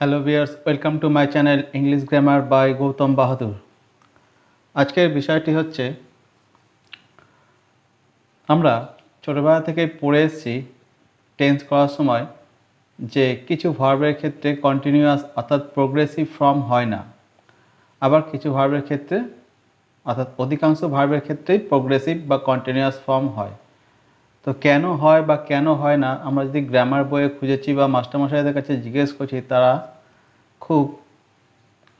Hello viewers, welcome to my channel English grammar by Gautam Bahadur. আজকের বিষয়টি হচ্ছে, আমরা ছোটোবেলা থেকে পড়ে এসেছি টেন্স করার সময় যে কিছু ভার্বের ক্ষেত্রে কন্টিনিউয়াস অর্থাৎ প্রোগ্রেসিভ ফর্ম হয় না, আবার কিছু ভার্বের ক্ষেত্রে অর্থাৎ অধিকাংশ ভার্বের ক্ষেত্রেই প্রোগ্রেসিভ বা কন্টিনিউয়াস ফর্ম হয়। তো কেন হয় বা কেন হয় না, আমরা যদি গ্রামার বইয়ে খুঁজেছি বা মাস্টারমশাইদের কাছে জিজ্ঞেস করছি, তারা খুব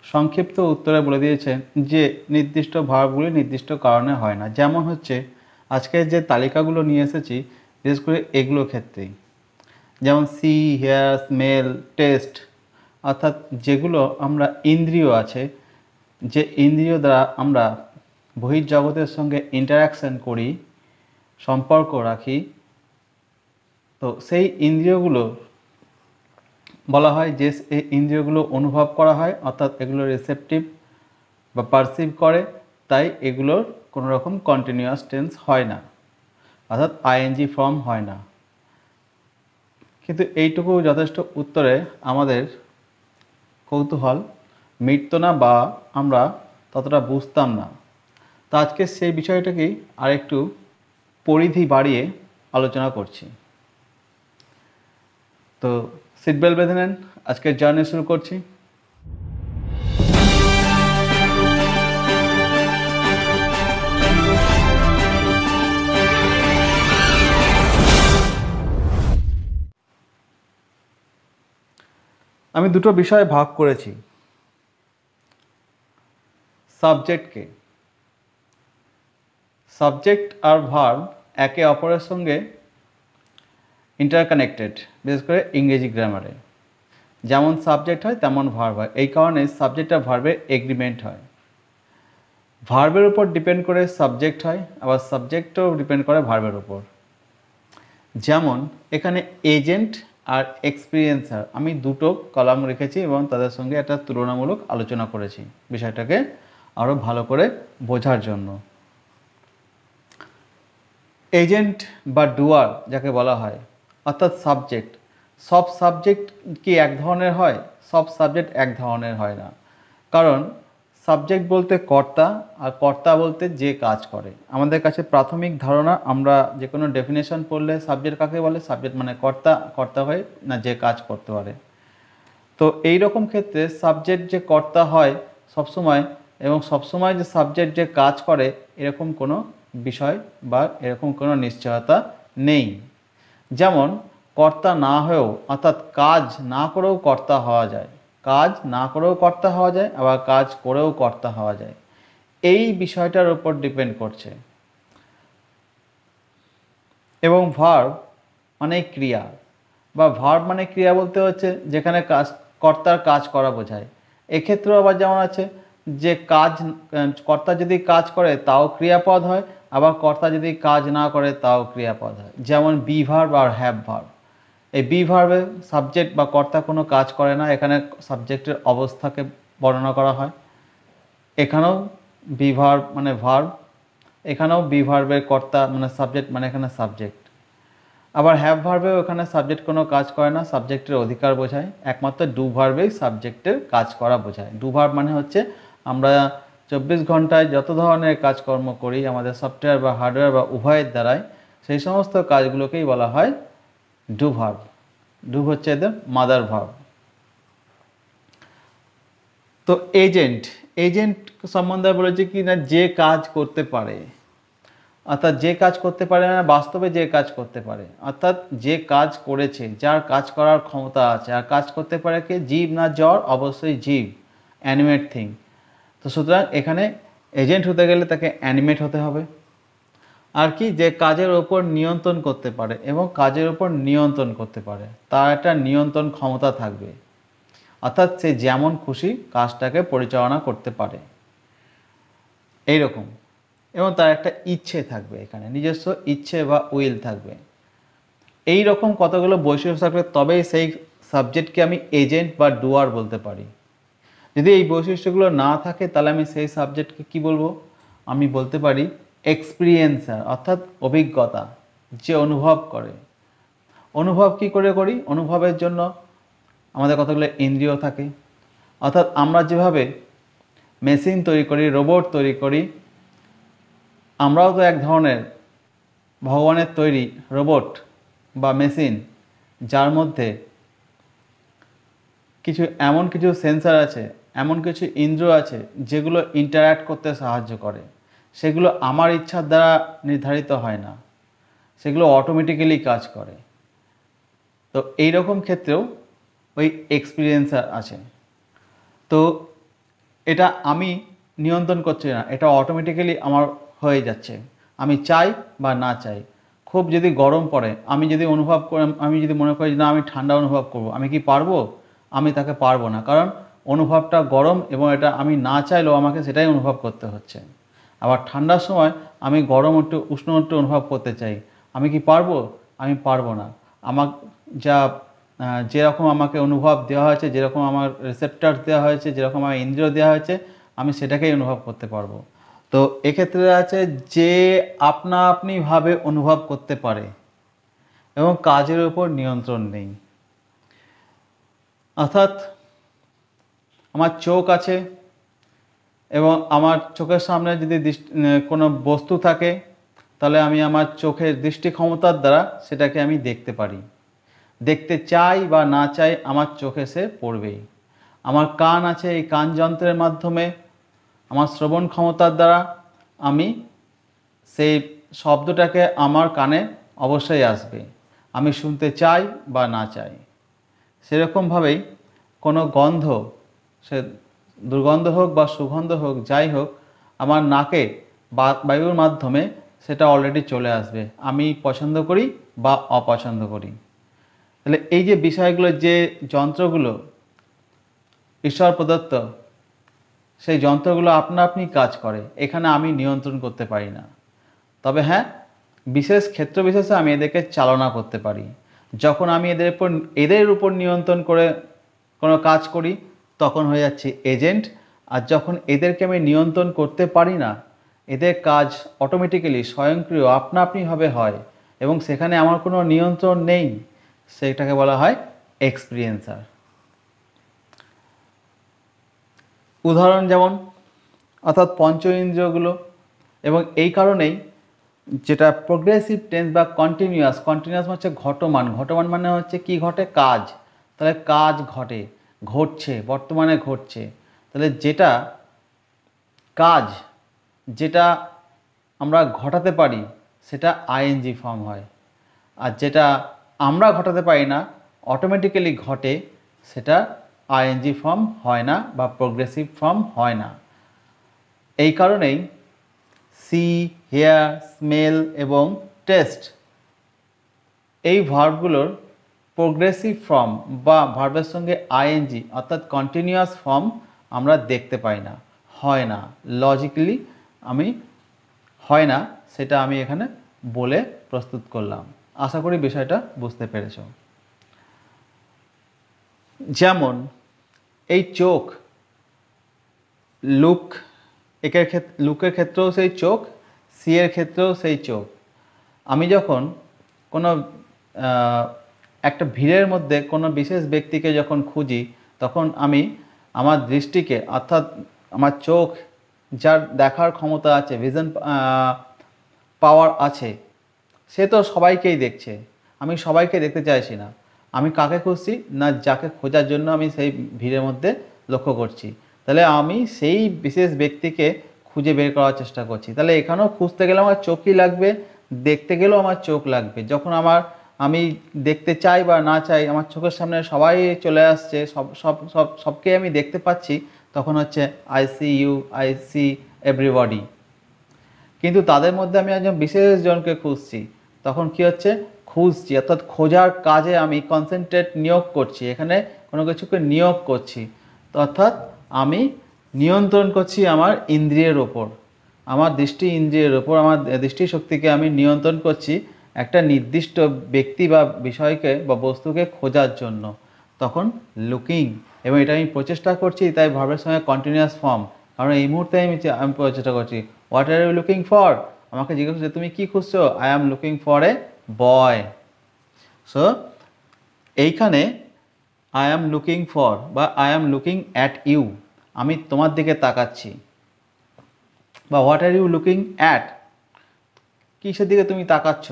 সংক্ষিপ্ত উত্তরে বলে দিয়েছেন যে নির্দিষ্ট ভার্বগুলি নির্দিষ্ট কারণে হয় না। যেমন হচ্ছে আজকে যে তালিকাগুলো নিয়ে এসেছি, বিশেষ করে এগুলোর ক্ষেত্রেই, যেমন সি, হেয়ার, স্মেল, টেস্ট, অর্থাৎ যেগুলো আমরা ইন্দ্রিয় আছে, যে ইন্দ্রিয় দ্বারা আমরা বহির্জগতের সঙ্গে ইন্টারাকশান করি, সম্পর্ক রাখি, তো সেই ইন্দ্রিয়গুলো বলা হয় যে এই ইন্দ্রিয়গুলো অনুভব করা হয়, অর্থাৎ এগুলো রিসেপটিভ বা পারসিভ করে, তাই এগুলোর কোনো রকম কন্টিনিউয়াস টেন্স হয় না, অর্থাৎ আইএনজি ফর্ম হয় না। কিন্তু এইটুকু যথেষ্ট উত্তরে আমাদের কৌতূহল মিটত না বা আমরা ততটা বুঝতাম না। তো আজকে সেই বিষয়টাকেই আরেকটু পরিধি বাড়িয়ে আলোচনা করছি। তো সিট বেল্ট বেঁধে নেন, আজকের জার্নি শুরু করছি। আমি দুটো বিষয়ে ভাগ করেছি সাবজেক্টকে। সাবজেক্ট আর ভার্ব একে অপরের সঙ্গে ইন্টারকানেক্টেড, বিশেষ করে ইংরেজি গ্রামারে। যেমন সাবজেক্ট হয় তেমন ভার্ব হয়, এই কারণে সাবজেক্ট আর ভার্বের এগ্রিমেন্ট হয়। ভার্বের উপর ডিপেন্ড করে সাবজেক্ট হয়, আবার সাবজেক্টও ডিপেন্ড করে ভার্বের উপর। যেমন এখানে এজেন্ট আর এক্সপিরিয়েন্সার, আমি দুটো কলাম রেখেছি এবং তাদের সঙ্গে একটা তুলনামূলক আলোচনা করেছি বিষয়টাকে আরও ভালো করে বোঝার জন্য। এজেন্ট বা ডুয়ার যাকে বলা হয়, অর্থাৎ সাবজেক্ট, সব সাবজেক্ট কি এক ধরনের হয়? সব সাবজেক্ট এক ধরনের হয় না। কারণ সাবজেক্ট বলতে কর্তা, আর কর্তা বলতে যে কাজ করে। আমাদের কাছে প্রাথমিক ধারণা, আমরা যে কোনো ডেফিনেশন পড়লে সাবজেক্ট কাকে বলে, সাবজেক্ট মানে কর্তা, কর্তা হয় না যে কাজ করতে পারে। তো এই রকম ক্ষেত্রে সাবজেক্ট যে কর্তা হয় সবসময়, এবং সবসময় যে সাবজেক্ট যে কাজ করে, এরকম কোনো বিষয় বা এরকম কোনো নিশ্চয়তা নেই। যেমন কর্তা না হয়েও, অর্থাৎ কাজ না করেও কর্তা হওয়া যায়, কাজ না করেও কর্তা হওয়া যায়, আবার কাজ করেও কর্তা হওয়া যায়। এই বিষয়টার উপর ডিপেন্ড করছে। এবং ভার্ব মানে ক্রিয়া, বা ভার্ব মানে ক্রিয়া বলতে হচ্ছে যেখানে কাজ, কর্তার কাজ করা বোঝায়। এক্ষেত্রেও আবার যেমন আছে যে কাজ, কর্তা যদি কাজ করে তাও ক্রিয়াপদ হয়, আবার কর্তা যদি কাজ না করে তাও ক্রিয়াপদ হয়। যেমন বি ভার্ব আর হ্যাভ ভার্ব। এই বি ভার্বে সাবজেক্ট বা কর্তা কোনো কাজ করে না, এখানে সাবজেক্টের অবস্থাকে বর্ণনা করা হয়। এখানেও বি ভার্ব মানে ভার্ব, এখানেও বি ভার্বের কর্তা মানে সাবজেক্ট, মানে এখানে সাবজেক্ট। আবার হ্যাভ ভার্বেও এখানে সাবজেক্ট কোনো কাজ করে না, সাবজেক্টের অধিকার বোঝায়। একমাত্র ডু ভার্বেই সাবজেক্টের কাজ করা বোঝায়। ডু ভার্ব মানে হচ্ছে আমরা 24 ঘন্টায় যত ধরনের কাজকর্ম করি আমাদের সফটওয়্যার বা হার্ডওয়্যার বা উভয়ের দ্বারাই, সেই সমস্ত কাজগুলোকেই বলা হয় ডু ভার্ব। ডু হচ্ছে এদের মাদার ভার্ব। তো এজেন্ট, এজেন্ট সম্বন্ধে বলেছে কি না, যে কাজ করতে পারে, অর্থাৎ যে কাজ করতে পারে না বাস্তবে যে কাজ করতে পারে, অর্থাৎ যে কাজ করেছে, যার কাজ করার ক্ষমতা আছে। আর কাজ করতে পারে কে? জীব না জড়? অবশ্যই জীব, অ্যানিমেট থিং। তো সুতরাং এখানে এজেন্ট হতে গেলে তাকে অ্যানিমেট হতে হবে। আর কি, যে কাজের ওপর নিয়ন্ত্রণ করতে পারে, এবং কাজের ওপর নিয়ন্ত্রণ করতে পারে, তার একটা নিয়ন্ত্রণ ক্ষমতা থাকবে, অর্থাৎ সে যেমন খুশি কাজটাকে পরিচালনা করতে পারে এইরকম। এবং তার একটা ইচ্ছে থাকবে, এখানে নিজস্ব ইচ্ছে বা উইল থাকবে। এই রকম কতগুলো বৈশিষ্ট্য থাকলে তবেই সেই সাবজেক্টকে আমি এজেন্ট বা ডুয়ার বলতে পারি। যদি এই বৈশিষ্ট্যগুলো না থাকে তাহলে আমি সেই সাবজেক্টকে কি বলবো? আমি বলতে পারি এক্সপিরিয়েন্সার, অর্থাৎ অভিজ্ঞতা, যে অনুভব করে। অনুভব কি করে করি? অনুভবের জন্য আমাদের কতগুলো ইন্দ্রিয় থাকে। অর্থাৎ আমরা যেভাবে মেশিন তৈরি করি, রোবট তৈরি করি, আমরাও তো এক ধরনের ভগবানের তৈরি রোবট বা মেশিন, যার মধ্যে এমন কিছু সেন্সর আছে, এমন কিছু ইন্দ্রিয় আছে যেগুলো ইন্টারঅ্যাক্ট করতে সাহায্য করে। সেগুলো আমার ইচ্ছার দ্বারা নির্ধারিত হয় না, সেগুলো অটোমেটিক্যালি কাজ করে। তো এই রকম ক্ষেত্রেও ওই এক্সপিরিয়েন্সার আছে। তো এটা আমি নিয়ন্ত্রণ করছি না, এটা অটোমেটিক্যালি আমার হয়ে যাচ্ছে, আমি চাই বা না চাই। খুব যদি গরম পড়ে, আমি যদি আমি যদি মনে করি না আমি ঠান্ডা অনুভব করব, আমি কি পারবো? আমি তাকে পারবো না, কারণ অনুভবটা গরম এবং এটা আমি না চাইলেও আমাকে সেটাই অনুভব করতে হচ্ছে। আবার ঠান্ডার সময় আমি গরম একটু উষ্ণ একটু অনুভব করতে চাই, আমি কি পারবো? আমি পারবো না। আমার যা যেরকম আমাকে অনুভব দেওয়া হয়েছে, যেরকম আমার রিসেপ্টার দেওয়া হয়েছে, যেরকম আমার ইন্দ্রিয় দেওয়া হয়েছে, আমি সেটাকেই অনুভব করতে পারবো। তো এক্ষেত্রে আছে যে আপনিভাবে অনুভব করতে পারে এবং কাজের উপর নিয়ন্ত্রণ নেই। অর্থাৎ আমার চোখ আছে এবং আমার চোখের সামনে যদি কোনো বস্তু থাকে, তাহলে আমি আমার চোখের দৃষ্টি ক্ষমতার দ্বারা সেটাকে আমি দেখতে পারি। দেখতে চাই বা না চাই, আমার চোখে সে পড়বেই। আমার কান আছে, এই কান যন্ত্রের মাধ্যমে আমার শ্রবণ ক্ষমতার দ্বারা আমি সেই শব্দটাকে আমার কানে অবশ্যই আসবে, আমি শুনতে চাই বা না চাই। সেরকমভাবেই কোনো গন্ধ, সে দুর্গন্ধ হোক বা সুগন্ধ হোক, যাই হোক, আমার নাকে বায়ুর মাধ্যমে সেটা অলরেডি চলে আসবে, আমি পছন্দ করি বা অপছন্দ করি। তাহলে এই যে বিষয়গুলো, যে যন্ত্রগুলো ঈশ্বর প্রদত্ত, সেই যন্ত্রগুলো আপনি কাজ করে, এখানে আমি নিয়ন্ত্রণ করতে পারি না। তবে হ্যাঁ, বিশেষ ক্ষেত্র বিশেষে আমি এদেরকে চালনা করতে পারি। যখন আমি এদের উপর নিয়ন্ত্রণ করে কোনো কাজ করি, তখন হয়ে যাচ্ছে এজেন্ট। আর যখন এদেরকে আমি নিয়ন্ত্রণ করতে পারি না, এদের কাজ অটোমেটিক্যালি স্বয়ংক্রিয় আপনাভাবে হয় এবং সেখানে আমার কোনো নিয়ন্ত্রণ নেই, সেটাকে বলা হয় এক্সপিরিয়েন্সার। উদাহরণ যেমন, অর্থাৎ পঞ্চ ইন্দ্রিয়গুলো। এবং এই কারণেই যেটা প্রোগ্রেসিভ টেন্স বা কন্টিনিউয়াস হচ্ছে ঘটমান মানে হচ্ছে কি ঘটে? কাজ। তাহলে কাজ ঘটছে, বর্তমানে ঘটছে। তাহলে যেটা কাজ, যেটা আমরা ঘটাতে পারি, সেটা আইএনজি ফর্ম হয়। আর যেটা আমরা ঘটাতে পারি না, অটোমেটিক্যালি ঘটে, সেটা আইএনজি ফর্ম হয় না বা প্রোগ্রেসিভ ফর্ম হয় না। এই কারণেই সি, হেয়ার, স্মেল এবং টেস্ট, এই ভার্বগুলোর প্রোগ্রেসিভ ফর্ম বা ভার্বের সঙ্গে আইএনজি অর্থাৎ কন্টিনিউয়াস ফর্ম আমরা দেখতে পাই না, হয় না। লজিক্যালি হয় না, সেটা আমি এখানে বলে প্রস্তুত করলাম। আশা করি বিষয়টা বুঝতে পেরেছ। যেমন এই চোখ, লুকের ক্ষেত্রেও সেই চোখ, সি এর ক্ষেত্রেও সেই চোখ। আমি যখন কোনো একটা ভিড়ের মধ্যে কোনো বিশেষ ব্যক্তিকে যখন খুঁজি, তখন আমি আমার দৃষ্টিকে, অর্থাৎ আমার চোখ যার দেখার ক্ষমতা আছে, ভিশন পাওয়ার আছে, সে তো সবাইকেই দেখছে, আমি সবাইকে দেখতে চাইছি না। আমি কাকে খুঁজছি না, যাকে খোঁজার জন্য আমি সেই ভিড়ের মধ্যে লক্ষ্য করছি, তাহলে আমি সেই বিশেষ ব্যক্তিকে খুঁজে বের করার চেষ্টা করছি। তাহলে এখানেও খুঁজতে গেলে আমার চোখই লাগবে, দেখতে গেলেও আমার চোখ লাগবে। যখন আমি দেখতে চাই বা না চাই, আমার চোখের সামনে সবাই চলে আসছে, সবকে আমি দেখতে পাচ্ছি, তখন হচ্ছে আই সি এভরিবডি। কিন্তু তাদের মধ্যে আমি একজন বিশেষ জনকে খুঁজছি, তখন কি হচ্ছে? খুঁজছি, অর্থাৎ খোঁজার কাজে আমি কনসেন্ট্রেট, নিয়োগ করছি, এখানে কোনো কিছুকে নিয়োগ করছি। তো অর্থাৎ আমি নিয়ন্ত্রণ করছি আমার ইন্দ্রিয়ের ওপর, আমার দৃষ্টি ইন্দ্রিয়ের ওপর, আমার দৃষ্টিশক্তিকে আমি নিয়ন্ত্রণ করছি একটা নির্দিষ্ট ব্যক্তি বা বিষয়কে বা বস্তুকে খোঁজার জন্য। তখন লুকিং, এবং এটা আমি প্রচেষ্টা করছি, তাই ভার্বের সঙ্গে কন্টিনিউয়াস ফর্ম। কারণ এই মুহূর্তে আমি প্রচেষ্টা করছি। What are you looking for? আমাকে জিজ্ঞেস করছে তুমি কি খুঁজছো? I am looking for a boy. So এইখানে আই অ্যাম লুকিং ফর বা I am looking at you, আমি তোমার দিকে তাকাচ্ছি। বা what are you looking at, কিসের দিকে তুমি তাকাচ্ছ।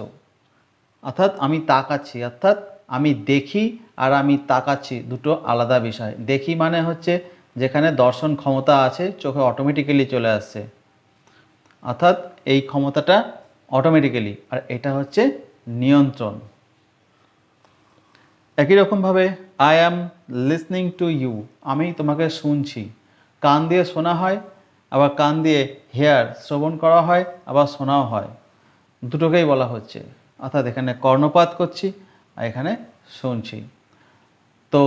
অর্থাৎ আমি তাকাচ্ছি, অর্থাৎ আমি দেখি আর আমি তাকাচ্ছি দুটো আলাদা বিষয়। দেখি মানে হচ্ছে যেখানে দর্শন ক্ষমতা আছে, চোখে অটোমেটিক্যালি চলে আসছে, অর্থাৎ এই ক্ষমতাটা অটোমেটিক্যালি, আর এটা হচ্ছে নিয়ন্ত্রণ। একই রকমভাবে I am listening to you, আমি তোমাকে শুনছি। কান দিয়ে শোনা হয়, আবার কান দিয়ে হেয়ার শ্রবণ করা হয়, আবার শোনাও হয়, দুটোকেই বলা হচ্ছে। অর্থাৎ এখানে কর্ণপাত করছি আর এখানে শুনছি। তো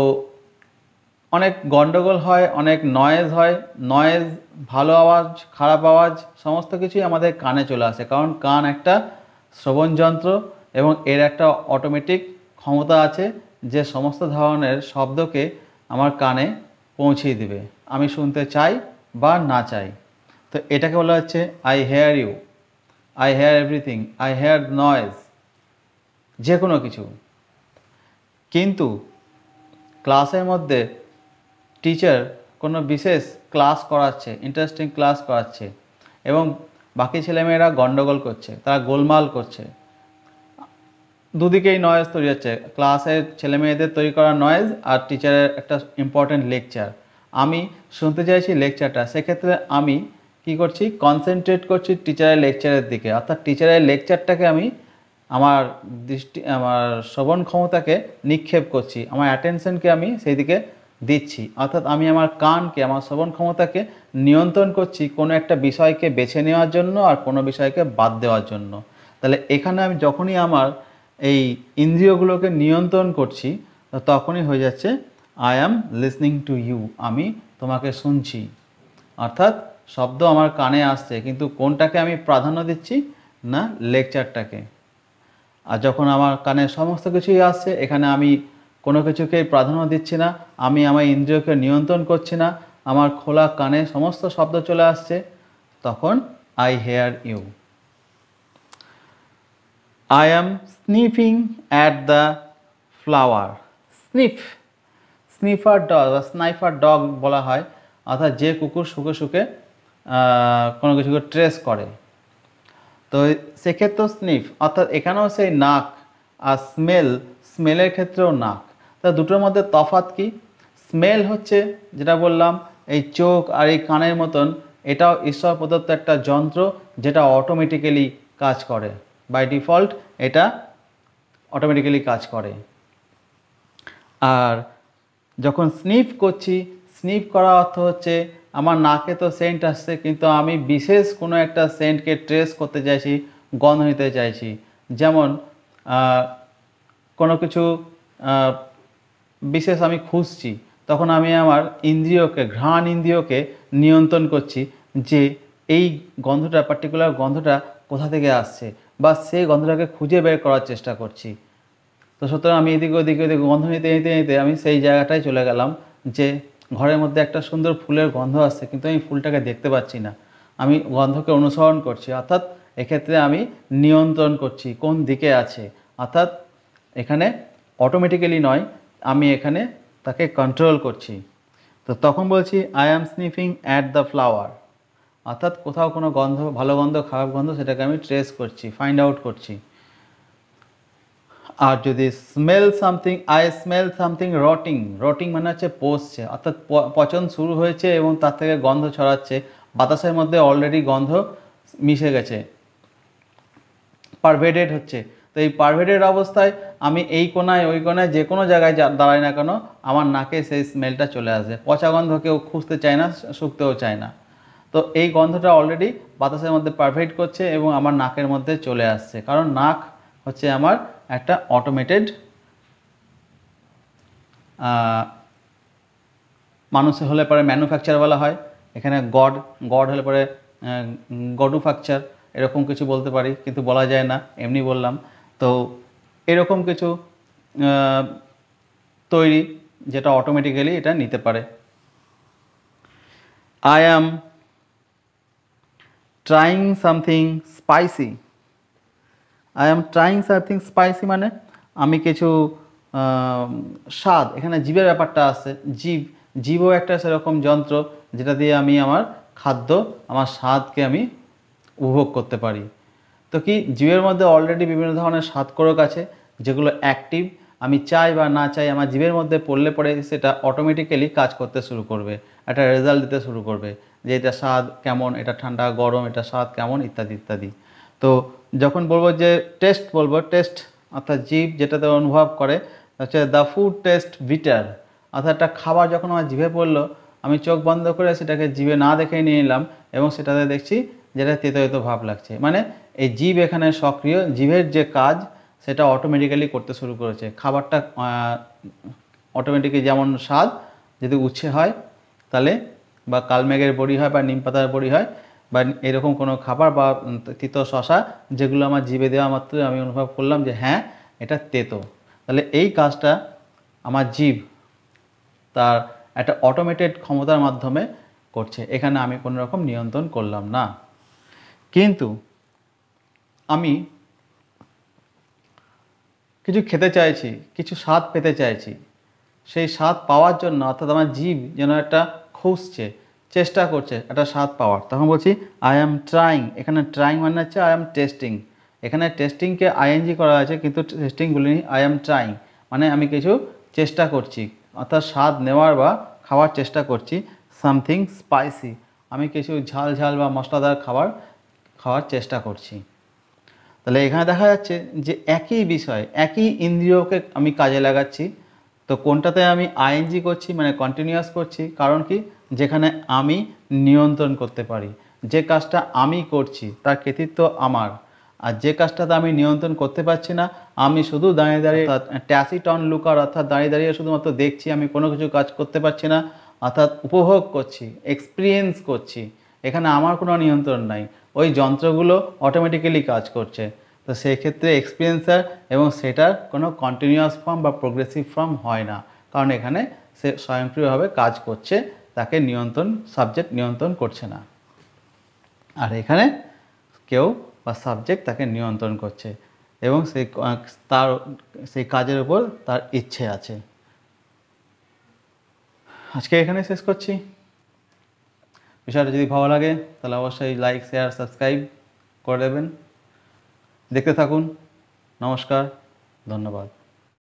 অনেক গণ্ডগোল হয়, অনেক নয়েজ হয়। নয়েজ, ভালো আওয়াজ, খারাপ আওয়াজ সমস্ত কিছুই আমাদের কানে চলে আসে, কারণ কান একটা শ্রবণ যন্ত্র এবং এর একটা অটোমেটিক ক্ষমতা আছে যে সমস্ত ধরনের শব্দকে আমার কানে পৌঁছিয়ে দিবে, আমি শুনতে চাই বা না চাই। তো এটাকে বলা হচ্ছে I hear you, I hear everything, I hear noise, যে কোনো কিছু। কিন্তু ক্লাসের মধ্যে টিচার কোনো বিশেষ ক্লাস করাচ্ছে, ইন্টারেস্টিং ক্লাস করাচ্ছে, এবং বাকি ছেলেমেয়েরা গণ্ডগোল করছে, তারা গোলমাল করছে, দুদিকেই নয়েজ তৈরি হচ্ছে, ক্লাসের ছেলেমেয়েদের তৈরি করা নয়েজ আর টিচারের একটা ইম্পর্ট্যান্ট লেকচার। আমি শুনতে চাইছি লেকচারটা, সেক্ষেত্রে আমি কি করছি, কনসেন্ট্রেট করছি টিচারের লেকচারের দিকে, অর্থাৎ টিচারের লেকচারটাকে আমি আমার আমার শ্রবণ ক্ষমতাকে নিক্ষেপ করছি, আমার অ্যাটেনশনকে আমি সেই দিকে দিচ্ছি। অর্থাৎ আমি আমার কানকে, আমার শ্রবণ ক্ষমতাকে নিয়ন্ত্রণ করছি কোনো একটা বিষয়কে বেছে নেওয়ার জন্য আর কোনো বিষয়কে বাদ দেওয়ার জন্য। তাহলে এখানে আমি যখনই আমার এই ইন্দ্রিয়গুলোকে নিয়ন্ত্রণ করছি, তখনই হয়ে যাচ্ছে I am listening to you, আমি তোমাকে শুনছি। অর্থাৎ শব্দ আমার কানে আসছে, কিন্তু কোনটাকে আমি প্রাধান্য দিচ্ছি না, লেকচারটাকে। আর যখন আমার কানে সমস্ত কিছুই আসছে, এখানে আমি কোনো কিছুকেই প্রাধান্য দিচ্ছি না, আমি আমার ইন্দ্রিয়কে নিয়ন্ত্রণ করছি না, আমার খোলা কানে সমস্ত শব্দ চলে আসছে, তখন I hear you. I am sniffing at the flower. Sniff, sniffer dog বা স্নাইফার ডগ বলা হয়, অর্থাৎ যে কুকুর শুকে শুকে কোনো কিছুকে ট্রেস করে। তো সেক্ষেত্রেও স্নিফ, অর্থাৎ এখানেও সেই নাক, আর স্মেল, স্মেলের ক্ষেত্রেও নাক। তা দুটোর মধ্যে তফাৎ কি? স্মেল হচ্ছে যেটা বললাম, এই চোখ আর এই কানের মতন, এটাও ঈশ্বর প্রদত্ত একটা যন্ত্র যেটা অটোমেটিক্যালি কাজ করে, বাই ডিফল্ট এটা অটোমেটিক্যালি কাজ করে। আর যখন স্নিফ করছি, স্নিফ করা অর্থ হচ্ছে আমার নাকে তো সেন্ট আসছে, কিন্তু আমি বিশেষ কোনো একটা সেন্টকে ট্রেস করতে চাইছি, গন্ধ নিতে চাইছি। যেমন কোনো কিছু বিশেষ আমি খুঁজছি, তখন আমি আমার ইন্দ্রিয়কে, ঘ্রাণ ইন্দ্রিয়কে নিয়ন্ত্রণ করছি যে এই গন্ধটা, পার্টিকুলার গন্ধটা কোথা থেকে আসছে, বা সেই গন্ধটাকে খুঁজে বের করার চেষ্টা করছি। তো সুতরাং আমি এদিকে ওদিকে ওদিকে গন্ধ নিতে নিতে নিতে আমি সেই জায়গাটায় চলে গেলাম যে ঘরের মধ্যে একটা সুন্দর ফুলের গন্ধ আসছে, কিন্তু আমি ফুলটাকে দেখতে পাচ্ছি না, আমি গন্ধকে অনুসরণ করছি। অর্থাৎ এক্ষেত্রে আমি নিয়ন্ত্রণ করছি কোন দিকে আছে, অর্থাৎ এখানে অটোমেটিক্যালি নয়, আমি এখানে তাকে কন্ট্রোল করছি। তো তখন বলছি I am sniffing at the flower, অর্থাৎ কোথাও কোনো গন্ধ, ভালো গন্ধ, খারাপ গন্ধ, সেটাকে আমি ট্রেস করছি, ফাইন্ড আউট করছি। আর যদি smell something, I smell something rotting, rotting মানে হচ্ছে পচছে, অর্থাৎ পচন শুরু হয়েছে এবং তার থেকে গন্ধ ছড়াচ্ছে, বাতাসের মধ্যে অলরেডি গন্ধ মিশে গেছে, পারভেডেড হচ্ছে। তো এই পারভেডেড অবস্থায় আমি এই কোনায় ওই কোনায় যে কোনো জায়গায় দাঁড়াই না কেন, আমার নাকে সেই স্মেলটা চলে আসে। পচা গন্ধ কেউ খুঁজতে চায় না, শুকতেও চায় না। তো এই গন্ধটা অলরেডি বাতাসের মধ্যে পারভেড করছে এবং আমার নাকের মধ্যে চলে আসছে, কারণ নাক হচ্ছে আমার একটা অটোমেটেড, মানুষে হলে পরে ম্যানুফ্যাকচার বলা হয়, এখানে গড, গড হলে পরে গডুফ্যাকচার, এরকম কিছু বলতে পারি, কিন্তু বলা যায় না, এমনি বললাম। তো এরকম কিছু তৈরি যেটা অটোমেটিক্যালি এটা নিতে পারে। I am trying something spicy, I am trying something spicy মানে আমি কিছু স্বাদ, এখানে জীবের ব্যাপারটা আছে। জীবও একটা সেরকম যন্ত্র যেটা দিয়ে আমি আমার খাদ্য, আমার স্বাদকে আমি উপভোগ করতে পারি। তো কি জীবের মধ্যে অলরেডি বিভিন্ন ধরনের স্বাদকোরক আছে যেগুলো অ্যাক্টিভ। আমি চাই বা না চাই আমার জীবের মধ্যে পড়লে পরে সেটা অটোমেটিক্যালি কাজ করতে শুরু করবে, একটা রেজাল্ট দিতে শুরু করবে যে এটা স্বাদ কেমন, এটা ঠান্ডা গরম, এটা স্বাদ কেমন, ইত্যাদি ইত্যাদি। তো যখন বলবো যে টেস্ট, বলবো টেস্ট অর্থাৎ জীব যেটাতে অনুভব করে হচ্ছে দ্য ফুড টেস্ট বিটার, অর্থাৎ একটা খাবার যখন আমার জিভে পড়লো, আমি চোখ বন্ধ করে সেটাকে জিভে না দেখে নিয়ে নিলাম এবং সেটাতে দেখছি যেটা তেতো তেতো ভাব লাগছে। মানে এই জীব এখানে সক্রিয়, জীবের যে কাজ সেটা অটোমেটিক্যালি করতে শুরু করেছে। খাবারটা অটোমেটিক্যালি, যেমন স্বাদ যদি উচ্ছে হয় তাহলে, বা কালমেঘের বড়ি হয়, বা নিম পাতার বড়ি হয়, বা এরকম কোনো খাবার বা তিতো শশা যেগুলো আমার জিভে দেওয়া মাত্র আমি অনুভব করলাম যে হ্যাঁ এটা তেতো, তাহলে এই কাজটা আমার জীব তার একটা অটোমেটেড ক্ষমতার মাধ্যমে করছে। এখানে আমি কোনো রকম নিয়ন্ত্রণ করলাম না। কিন্তু আমি কিছু খেতে চাইছি, কিছু স্বাদ পেতে চাইছি, সেই স্বাদ পাওয়ার জন্য অর্থাৎ আমার জীব যেন একটা খুঁজছে, চেষ্টা করছে একটা স্বাদ পাওয়ার, তখন বলছি আই অ্যাম ট্রাইং। এখানে ট্রাইং মানে হচ্ছে আই অ্যাম টেস্টিং। এখানে টেস্টিংকে আইএনজি করা আছে কিন্তু টেস্টিং বলিনি, আই অ্যাম ট্রাইং মানে আমি কিছু চেষ্টা করছি, অর্থাৎ স্বাদ নেওয়ার বা খাওয়ার চেষ্টা করছি। সামথিং স্পাইসি, আমি কিছু ঝাল ঝাল বা মশলাদার খাবার খাওয়ার চেষ্টা করছি। তাহলে এখানে দেখা যাচ্ছে যে একই বিষয়, একই ইন্দ্রিয়কে আমি কাজে লাগাচ্ছি। তো কোনটাতে আমি আইএনজি করছি মানে কন্টিনিউয়াস করছি, কারণ কি যেখানে আমি নিয়ন্ত্রণ করতে পারি, যে কাজটা আমি করছি তার কৃতিত্ব আমার। আর যে কাজটাতে আমি নিয়ন্ত্রণ করতে পারছি না, আমি শুধু দাঁড়িয়ে দাঁড়িয়ে ট্যাসিটন লুকার, অর্থাৎ দাঁড়িয়ে দাঁড়িয়ে শুধুমাত্র দেখছি, আমি কোনো কিছু কাজ করতে পারছি না, অর্থাৎ উপভোগ করছি, এক্সপিরিয়েন্স করছি, এখানে আমার কোনো নিয়ন্ত্রণ নাই, ওই যন্ত্রগুলো অটোমেটিক্যালি কাজ করছে। তো সেই ক্ষেত্রে এক্সপিরিয়েন্সার এবং সেটার কোনো কন্টিনিউয়াস ফর্ম বা প্রোগ্রেসিভ ফর্ম হয় না, কারণ এখানে সে স্বয়ংক্রিয়ভাবে কাজ করছে, তাকে নিয়ন্ত্রণ, সাবজেক্ট নিয়ন্ত্রণ করছে না। আর এখানে কেউ বা সাবজেক্ট তাকে নিয়ন্ত্রণ করছে এবং সেই কাজের উপর তার ইচ্ছে আছে। আজকে এখানে শেষ করছি। বিষয়টা যদি ভালো লাগে তাহলে অবশ্যই লাইক, শেয়ার, সাবস্ক্রাইব করে দেবেন। দেখতে থাকুন। নমস্কার, ধন্যবাদ।